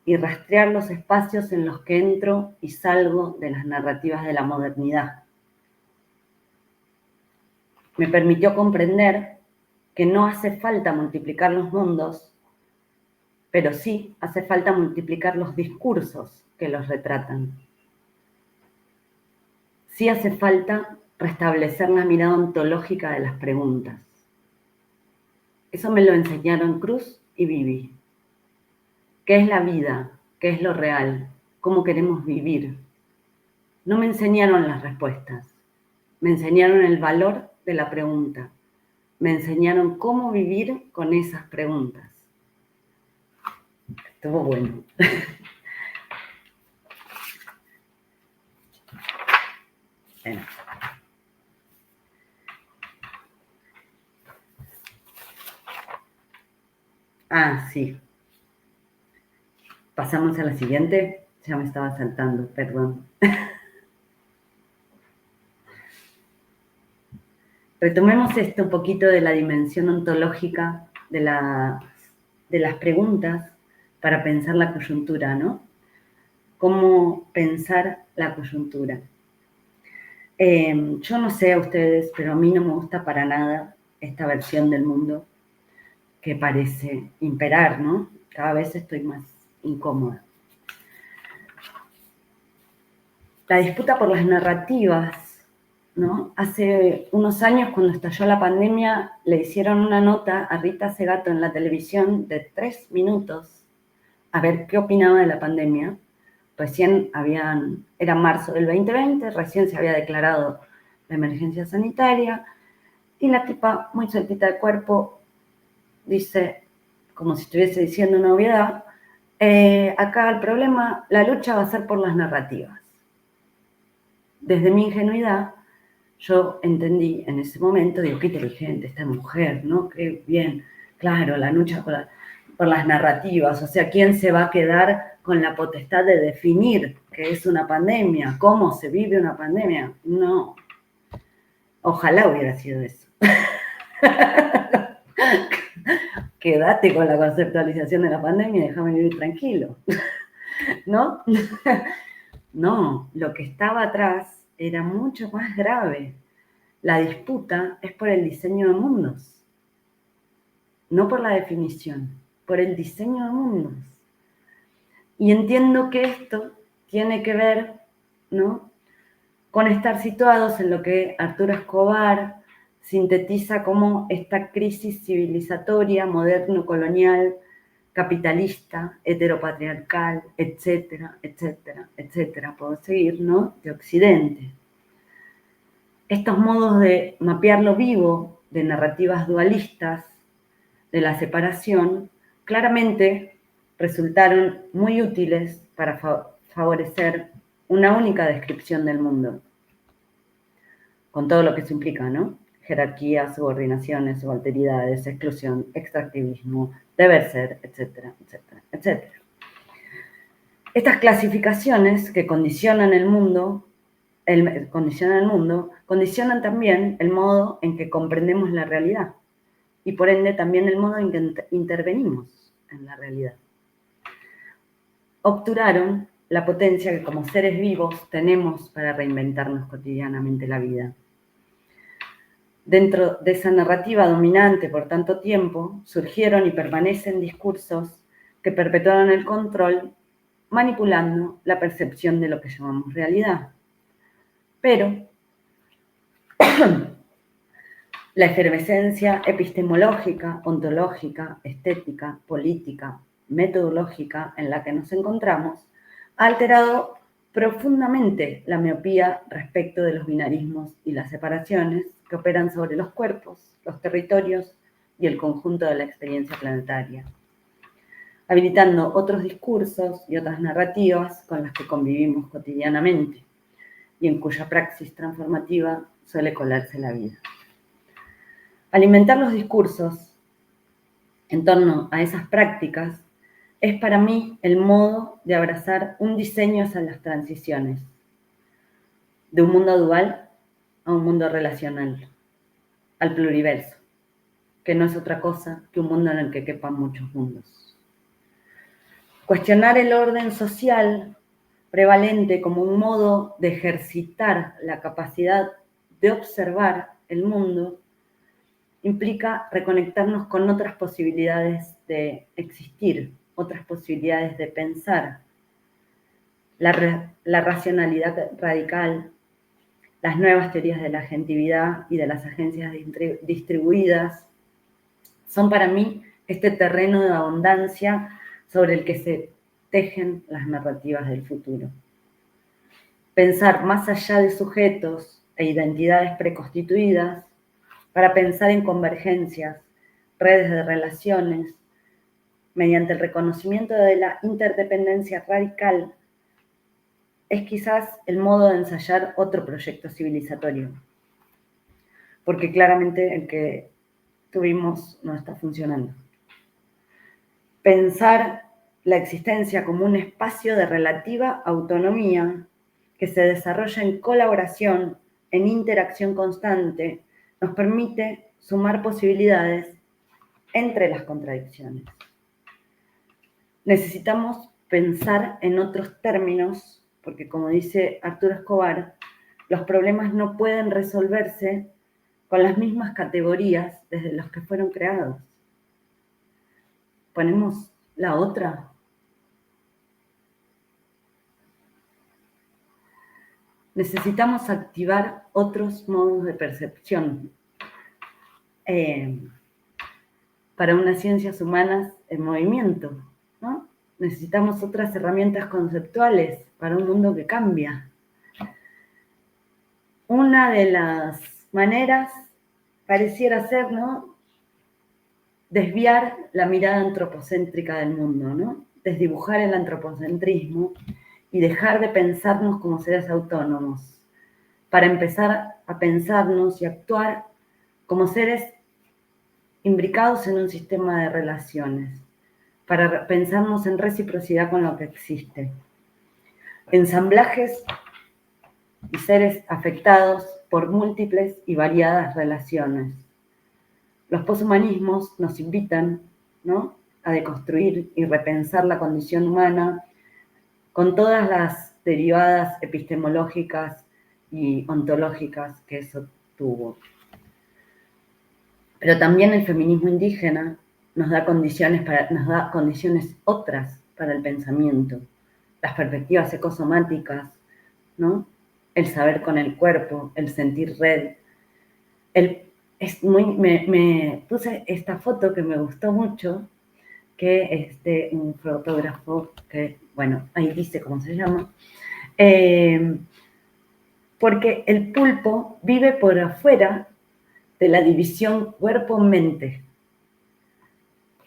y rastrear los espacios en los que entro y salgo de las narrativas de la modernidad. Me permitió comprender que no hace falta multiplicar los mundos, pero sí hace falta multiplicar los discursos que los retratan. Sí hace falta restablecer la mirada ontológica de las preguntas. Eso me lo enseñaron Cruz y Vivi. ¿Qué es la vida? ¿Qué es lo real? ¿Cómo queremos vivir? No me enseñaron las respuestas, me enseñaron el valor de la pregunta, me enseñaron cómo vivir con esas preguntas. Estuvo bueno. Bueno. Sí. Pasamos a la siguiente. Ya me estaba saltando, perdón. Retomemos esto un poquito de la dimensión ontológica de las preguntas para pensar la coyuntura, ¿no? ¿Cómo pensar la coyuntura? Yo no sé a ustedes, pero a mí no me gusta para nada esta versión del mundo que parece imperar, ¿no? Cada vez estoy más incómoda. La disputa por las narrativas, ¿no? Hace unos años, cuando estalló la pandemia, le hicieron una nota a Rita Segato en la televisión de 3 minutos a ver qué opinaba de la pandemia. Recién era marzo del 2020, recién se había declarado la emergencia sanitaria, y la tipa, muy sueltita de cuerpo, dice, como si estuviese diciendo una obviedad, acá el problema, la lucha va a ser por las narrativas. Desde mi ingenuidad, yo entendí en ese momento, digo, qué inteligente esta mujer, ¿no? Qué bien, claro, la lucha por las narrativas, o sea, ¿quién se va a quedar con la potestad de definir qué es una pandemia? ¿Cómo se vive una pandemia? No, ojalá hubiera sido eso. Quédate con la conceptualización de la pandemia y déjame vivir tranquilo, ¿no? No, lo que estaba atrás era mucho más grave. La disputa es por el diseño de mundos, no por la definición, por el diseño de mundos. Y entiendo que esto tiene que ver, ¿no?, con estar situados en lo que Arturo Escobar sintetiza como esta crisis civilizatoria, moderno-colonial, capitalista, heteropatriarcal, etcétera, etcétera, etcétera, puedo seguir, ¿no?, de Occidente. Estos modos de mapear lo vivo, de narrativas dualistas, de la separación, claramente resultaron muy útiles para favorecer una única descripción del mundo, con todo lo que eso implica, ¿no? Jerarquías, subordinaciones, subalteridades, exclusión, extractivismo, deber ser, etcétera, etcétera, etcétera. Estas clasificaciones que condicionan el mundo, condicionan también el modo en que comprendemos la realidad y por ende también el modo en que intervenimos en la realidad. Obturaron la potencia que como seres vivos tenemos para reinventarnos cotidianamente la vida. Dentro de esa narrativa dominante por tanto tiempo, surgieron y permanecen discursos que perpetuaron el control, manipulando la percepción de lo que llamamos realidad. Pero la efervescencia epistemológica, ontológica, estética, política, metodológica en la que nos encontramos ha alterado profundamente la miopía respecto de los binarismos y las separaciones que operan sobre los cuerpos, los territorios y el conjunto de la experiencia planetaria, habilitando otros discursos y otras narrativas con las que convivimos cotidianamente y en cuya praxis transformativa suele colarse la vida. Alimentar los discursos en torno a esas prácticas es para mí el modo de abrazar un diseño hacia las transiciones, de un mundo dual a un mundo relacional, al pluriverso, que no es otra cosa que un mundo en el que quepan muchos mundos. Cuestionar el orden social prevalente como un modo de ejercitar la capacidad de observar el mundo implica reconectarnos con otras posibilidades de existir, otras posibilidades de pensar. La racionalidad radical, las nuevas teorías de la agentividad y de las agencias distribuidas son para mí este terreno de abundancia sobre el que se tejen las narrativas del futuro. Pensar más allá de sujetos e identidades preconstituidas para pensar en convergencias, redes de relaciones, mediante el reconocimiento de la interdependencia radical, es quizás el modo de ensayar otro proyecto civilizatorio, porque claramente el que tuvimos no está funcionando. Pensar la existencia como un espacio de relativa autonomía que se desarrolla en colaboración, en interacción constante, nos permite sumar posibilidades entre las contradicciones. Necesitamos pensar en otros términos, porque como dice Arturo Escobar, los problemas no pueden resolverse con las mismas categorías desde las que fueron creados. Ponemos la otra. Necesitamos activar otros modos de percepción para unas ciencias humanas en movimiento, ¿no? Necesitamos otras herramientas conceptuales para un mundo que cambia. Una de las maneras pareciera ser, ¿no?, desviar la mirada antropocéntrica del mundo, ¿no? Desdibujar el antropocentrismo y dejar de pensarnos como seres autónomos, para empezar a pensarnos y actuar como seres imbricados en un sistema de relaciones, para pensarnos en reciprocidad con lo que existe. Ensamblajes y seres afectados por múltiples y variadas relaciones. Los poshumanismos nos invitan, ¿no?, a deconstruir y repensar la condición humana con todas las derivadas epistemológicas y ontológicas que eso tuvo. Pero también el feminismo indígena nos da condiciones otras para el pensamiento, las perspectivas ecosomáticas, ¿no?, el saber con el cuerpo, el sentir red. Me puse esta foto que me gustó mucho, que es de un fotógrafo que, bueno, ahí dice cómo se llama, porque el pulpo vive por afuera de la división cuerpo-mente.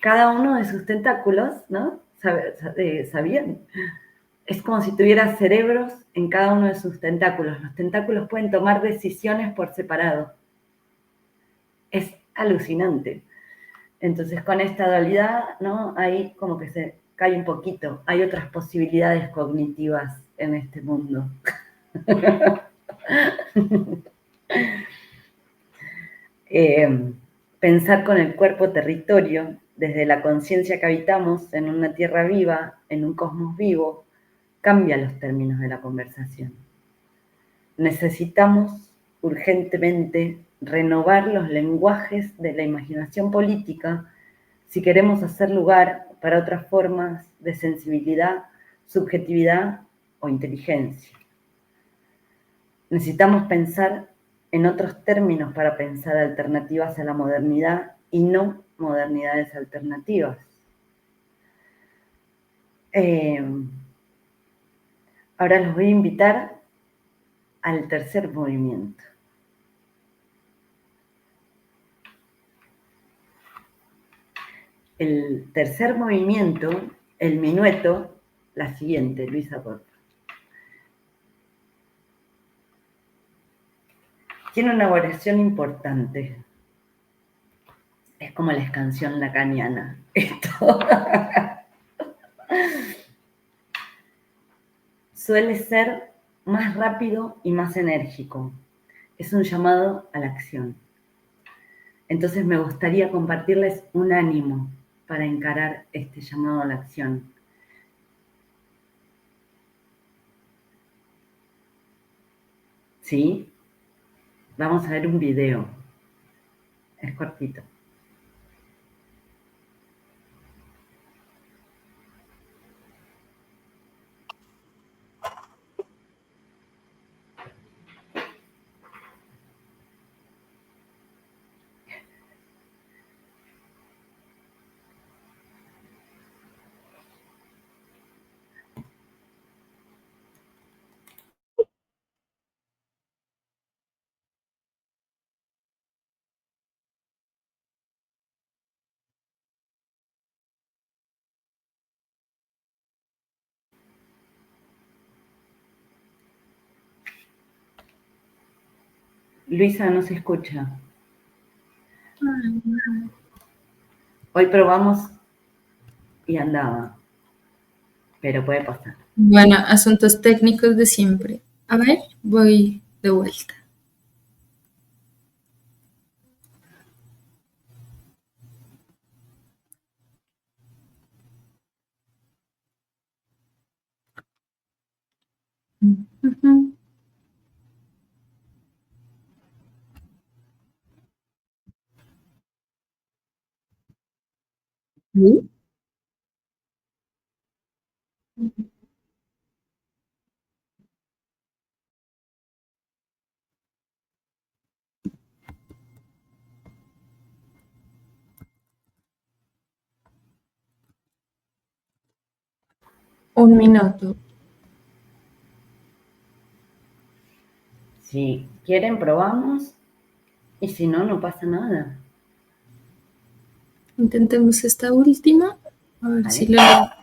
Cada uno de sus tentáculos, ¿no?, ¿sabían? Es como si tuviera cerebros en cada uno de sus tentáculos. Los tentáculos pueden tomar decisiones por separado. Es alucinante. Entonces, con esta dualidad, ¿no?, ahí como que se cae un poquito. Hay otras posibilidades cognitivas en este mundo. Pensar con el cuerpo territorio, desde la conciencia que habitamos en una tierra viva, en un cosmos vivo, cambia los términos de la conversación. Necesitamos urgentemente renovar los lenguajes de la imaginación política si queremos hacer lugar para otras formas de sensibilidad, subjetividad o inteligencia. Necesitamos pensar en otros términos para pensar alternativas a la modernidad y no modernidades alternativas. Ahora los voy a invitar al tercer movimiento. El tercer movimiento, el minueto, la siguiente, Luisa, por favor. Tiene una oración importante. Es como la escanción lacaniana. Esto. Suele ser más rápido y más enérgico. Es un llamado a la acción. Entonces me gustaría compartirles un ánimo para encarar este llamado a la acción. ¿Sí? Vamos a ver un video. Es cortito. Luisa, no se escucha. Hoy probamos y andaba, pero puede pasar. Bueno, asuntos técnicos de siempre. A ver, voy de vuelta. Ujú. ¿Sí? Un minuto. Si quieren, probamos. Y si no, no pasa nada. Intentemos esta última. A ver si ¿Vale? lo logro.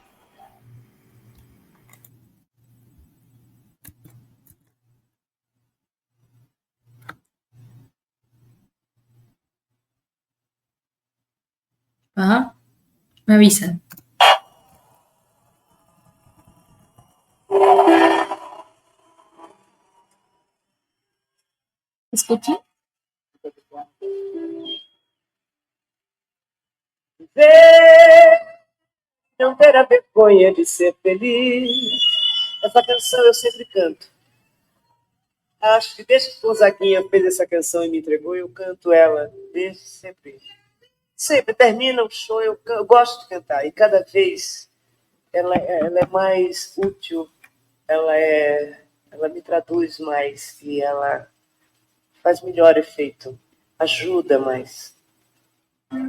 Ajá. Me avisan. ¿Escuchan? Não ter a vergonha de ser feliz. Essa canção eu sempre canto. Acho que desde que Gonzaguinha fez essa canção e me entregou, eu canto ela desde sempre. Sempre termina o show, eu gosto de cantar. E cada vez ela é mais útil, ela me traduz mais e ela faz melhor efeito, ajuda mais.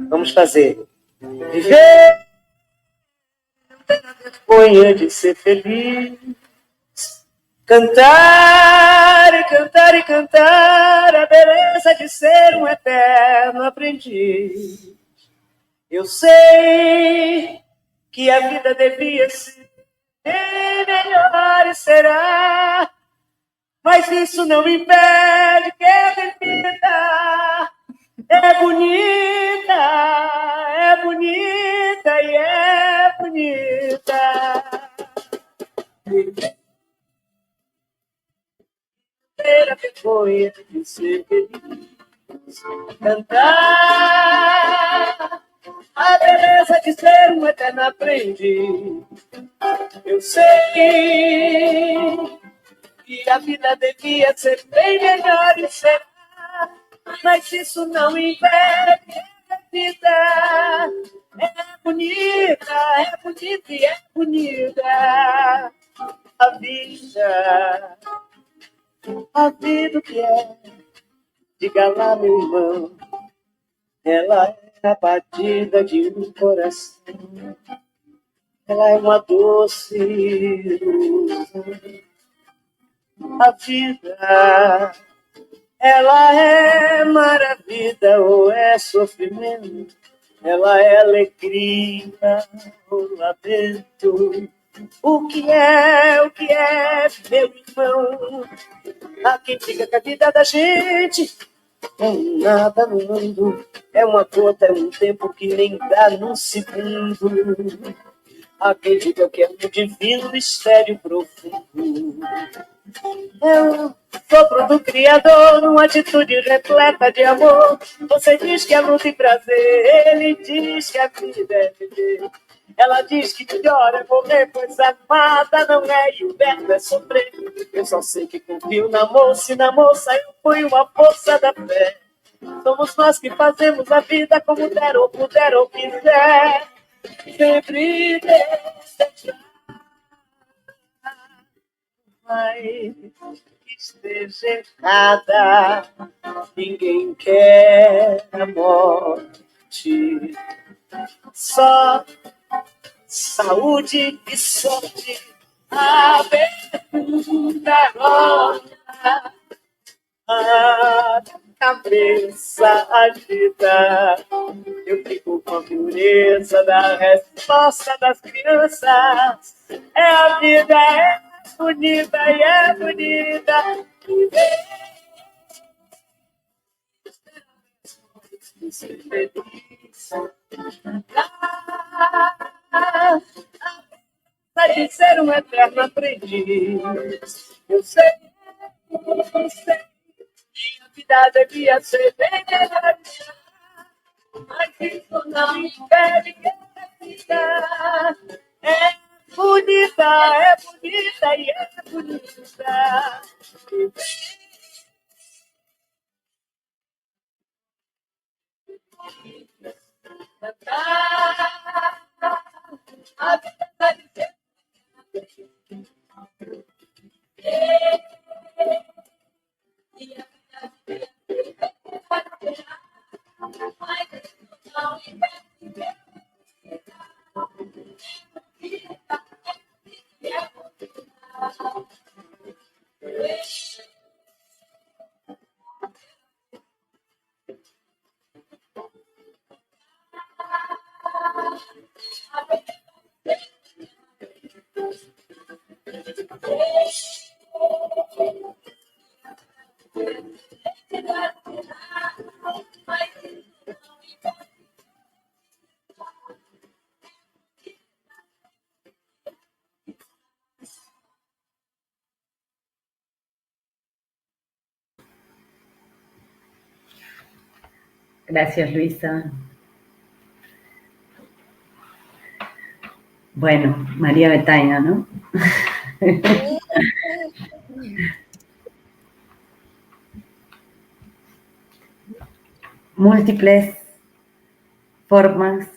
Vamos fazer. Viver, não ter a vergonha de ser feliz. Cantar e cantar e cantar a beleza de ser um eterno aprendiz. Eu sei que a vida devia ser melhor e será, mas isso não impede que a vida é bonita e é bonita. Ter a vergonha de ser feliz, cantar a beleza de ser um eterno aprendiz. Eu sei que a vida devia ser bem melhor e será, mas isso não impede a vida. É bonita, é bonita e é bonita a vida. A vida que é, diga lá, meu irmão, ela é a batida de um coração. Ela é uma doce ilusão. A vida, ela é maravilha ou é sofrimento? Ela é alegria ou lamento? O que é, meu irmão? Há quem diga que a vida da gente é nada no mundo, é uma gota, é um tempo que nem dá num segundo. Há quem diga que é um divino mistério profundo. É o sopro do Criador, uma atitude repleta de amor. Você diz que é luta e prazer, ele diz que a vida é viver. Ela diz que melhor é morrer, pois amada não é e o verbo é sofrer. Eu só sei que confio na moça e na moça eu fui uma força da fé. Somos nós que fazemos a vida como der ou puder ou quiser. Sempre desejar, mas esteja errada. Ninguém quer a morte, só saúde e sorte. A pergunta roda, a cabeça agita. Eu fico com a pureza da resposta das crianças. É a vida, é bonita e é bonita. Ser feliz. De ser um eterno aprendiz. Eu sei que a vida devia ser bem melhor, mas isso não impede que a vida é bonita e é bonita. A vida de ser Gracias, Luisa. Bueno, María Betania, ¿no? Múltiples formas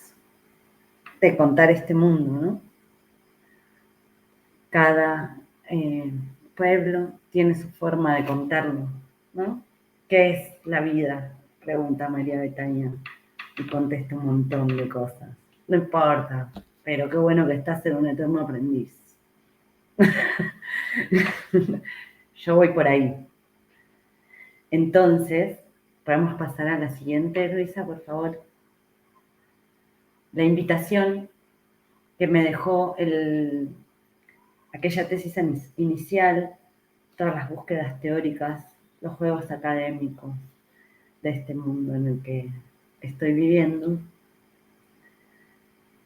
de contar este mundo, ¿no? Cada pueblo tiene su forma de contarlo, ¿no? ¿Qué es la vida? Pregunta María Betania y contesta un montón de cosas. No importa, pero qué bueno que estás en un eterno aprendiz. Yo voy por ahí. Entonces, podemos pasar a la siguiente, Luisa, por favor. La invitación que me dejó aquella tesis inicial, todas las búsquedas teóricas, los juegos académicos de este mundo en el que estoy viviendo.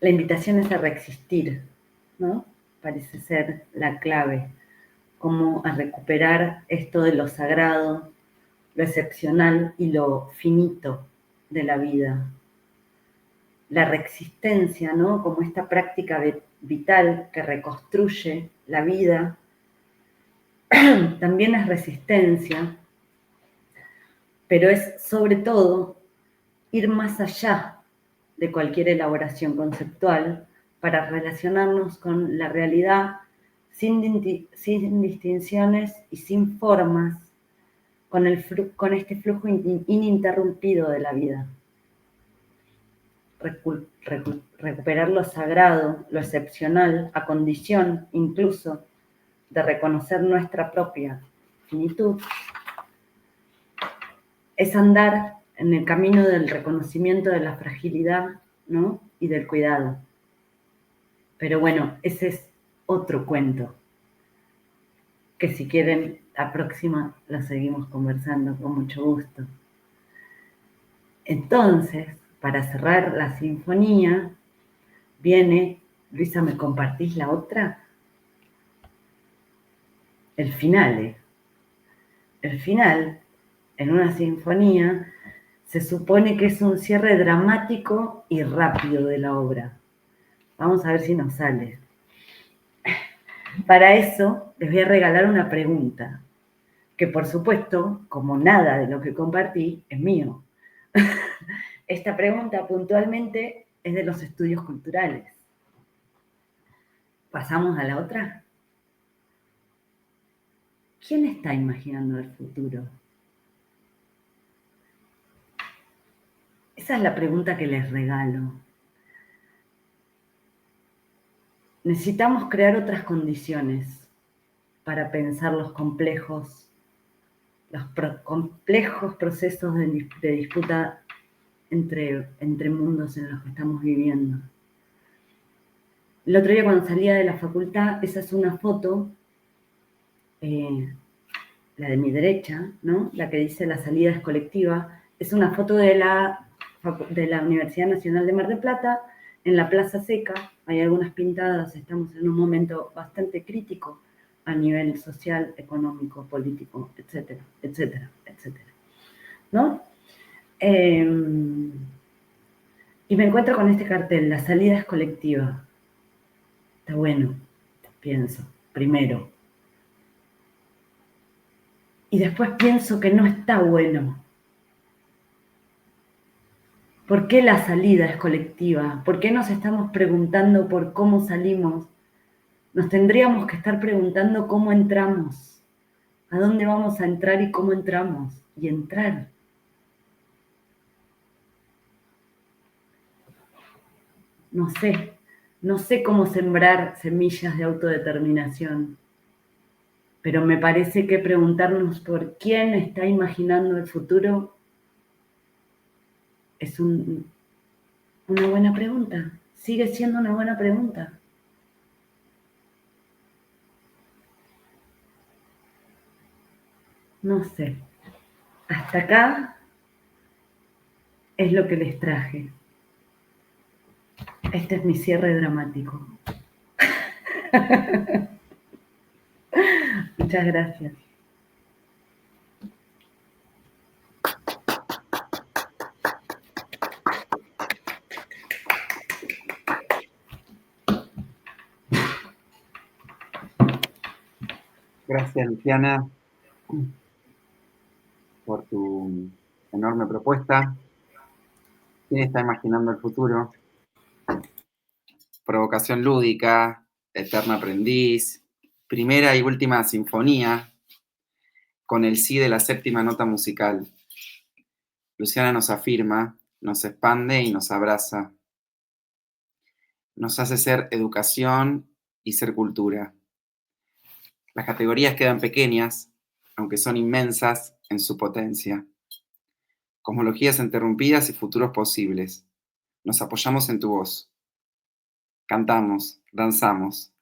La invitación es a reexistir, ¿no? Parece ser la clave, como a recuperar esto de lo sagrado, lo excepcional y lo finito de la vida. la resistencia, ¿no? Como esta práctica vital que reconstruye la vida, también es resistencia, pero es sobre todo ir más allá de cualquier elaboración conceptual para relacionarnos con la realidad sin distinciones y sin formas, con este flujo ininterrumpido de la vida. Recuperar lo sagrado, lo excepcional, a condición incluso de reconocer nuestra propia finitud, es andar en el camino del reconocimiento de la fragilidad, ¿no? Y del cuidado. Pero bueno, ese es otro cuento, que si quieren, la próxima la seguimos conversando con mucho gusto. Entonces, para cerrar la sinfonía, viene, Luisa, ¿me compartís la otra? El final. El final, en una sinfonía, se supone que es un cierre dramático y rápido de la obra. Vamos a ver si nos sale. Para eso, les voy a regalar una pregunta, que por supuesto, como nada de lo que compartí, es mío. Esta pregunta puntualmente es de los estudios culturales. ¿Pasamos a la otra? ¿Quién está imaginando el futuro? Esa es la pregunta que les regalo. Necesitamos crear otras condiciones para pensar los complejos procesos de disputa entre mundos en los que estamos viviendo. El otro día cuando salía de la facultad, esa es una foto, la de mi derecha, ¿no? La que dice la salida es colectiva, es una foto de la Universidad Nacional de Mar del Plata, en la Plaza Seca. Hay algunas pintadas, estamos en un momento bastante crítico a nivel social, económico, político, etcétera, etcétera, etcétera, ¿no? Y me encuentro con este cartel, la salida es colectiva. Está bueno, pienso, primero. Y después pienso que no está bueno. ¿Por qué la salida es colectiva? ¿Por qué nos estamos preguntando por cómo salimos? Nos tendríamos que estar preguntando cómo entramos, a dónde vamos a entrar y cómo entramos, y entrar. No sé cómo sembrar semillas de autodeterminación, pero me parece que preguntarnos por quién está imaginando el futuro es una buena pregunta, sigue siendo una buena pregunta. No sé, hasta acá es lo que les traje. Este es mi cierre dramático. Muchas gracias. Gracias, Luciana, por tu enorme propuesta. ¿Quién está imaginando el futuro? Provocación lúdica, eterno aprendiz, primera y última sinfonía, con el sí de la séptima nota musical. Luciana nos afirma, nos expande y nos abraza. Nos hace ser educación y ser cultura. Las categorías quedan pequeñas, aunque son inmensas en su potencia. Cosmologías interrumpidas y futuros posibles. Nos apoyamos en tu voz. Cantamos, danzamos.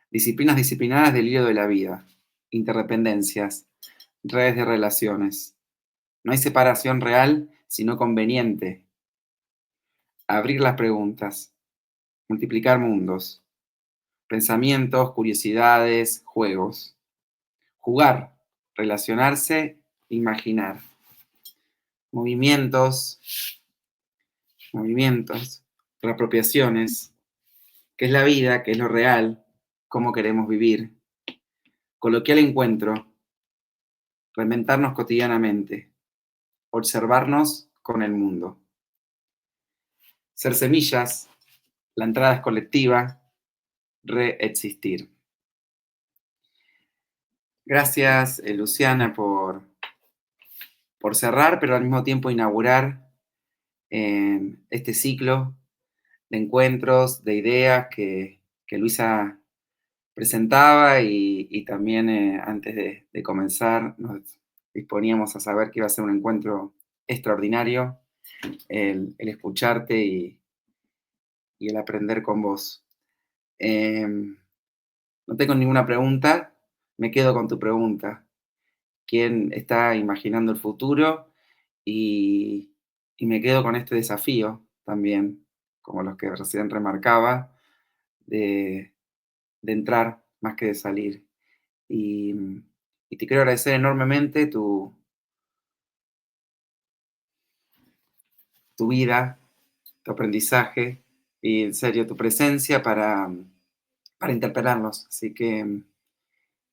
Disciplinas disciplinadas del hilo de la vida. Interdependencias, redes de relaciones. No hay separación real, sino conveniente. Abrir las preguntas. Multiplicar mundos. Pensamientos, curiosidades, juegos. Jugar, relacionarse, imaginar. Movimientos, reapropiaciones, qué es la vida, qué es lo real, cómo queremos vivir, coloquial encuentro, reinventarnos cotidianamente, observarnos con el mundo. Ser semillas, la entrada es colectiva, reexistir. Gracias, Luciana, por cerrar, pero al mismo tiempo inaugurar este ciclo de encuentros, de ideas que Luisa presentaba y también antes de comenzar nos disponíamos a saber que iba a ser un encuentro extraordinario, el escucharte y el aprender con vos. No tengo ninguna pregunta, me quedo con tu pregunta. ¿Quién está imaginando el futuro? Y me quedo con este desafío también, como los que recién remarcaba, de entrar más que de salir. Y te quiero agradecer enormemente tu vida, tu aprendizaje y en serio tu presencia para interpelarnos. Así que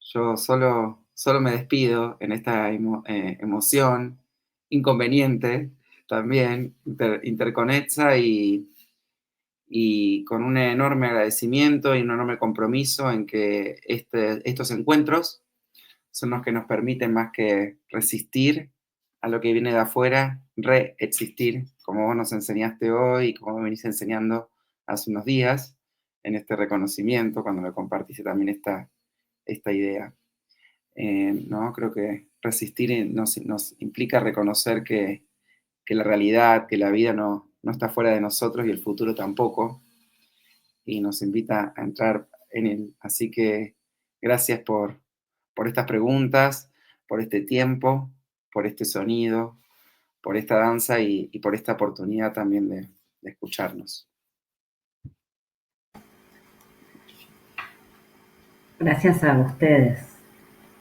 yo solo me despido en esta emoción inconveniente también, interconexa y con un enorme agradecimiento y un enorme compromiso en que estos encuentros son los que nos permiten más que resistir a lo que viene de afuera, reexistir, como vos nos enseñaste hoy y como me venís enseñando hace unos días, en este reconocimiento, cuando me compartiste también esta idea. ¿No? Creo que resistir nos implica reconocer que la realidad, que la vida no está fuera de nosotros y el futuro tampoco, y nos invita a entrar en él. Así que gracias por estas preguntas, por este tiempo, por este sonido, por esta danza y por esta oportunidad también de escucharnos. Gracias a ustedes,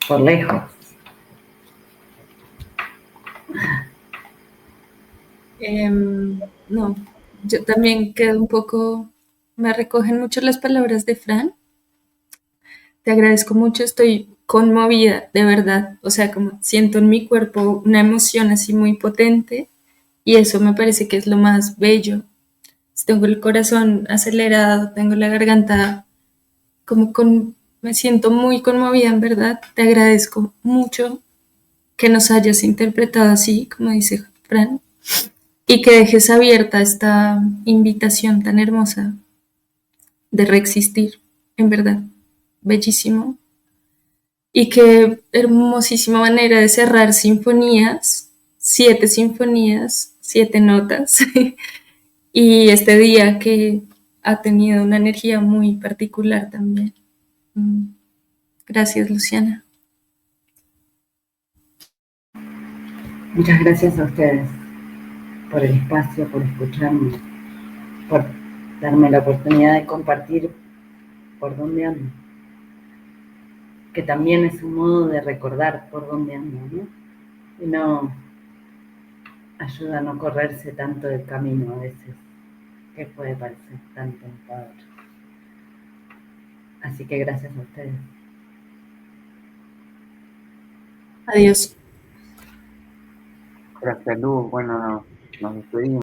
por lejos. No, yo también quedo un poco, me recogen mucho las palabras de Fran. Te agradezco mucho, estoy conmovida, de verdad. O sea, como siento en mi cuerpo una emoción así muy potente y eso me parece que es lo más bello. Tengo el corazón acelerado, tengo la garganta me siento muy conmovida, en verdad. Te agradezco mucho que nos hayas interpretado así, como dice Fran, y que dejes abierta esta invitación tan hermosa de reexistir, en verdad, bellísimo. Y qué hermosísima manera de cerrar sinfonías, 7 notas, y este día que ha tenido una energía muy particular también. Gracias, Luciana. Muchas gracias a ustedes por el espacio, por escucharme, por darme la oportunidad de compartir por dónde ando, que también es un modo de recordar por dónde ando, ¿no? Y no ayuda a no correrse tanto del camino a veces, que puede parecer tan tentador. Así que gracias a ustedes. Adiós. Gracias, Luz. Bueno, nos despedimos.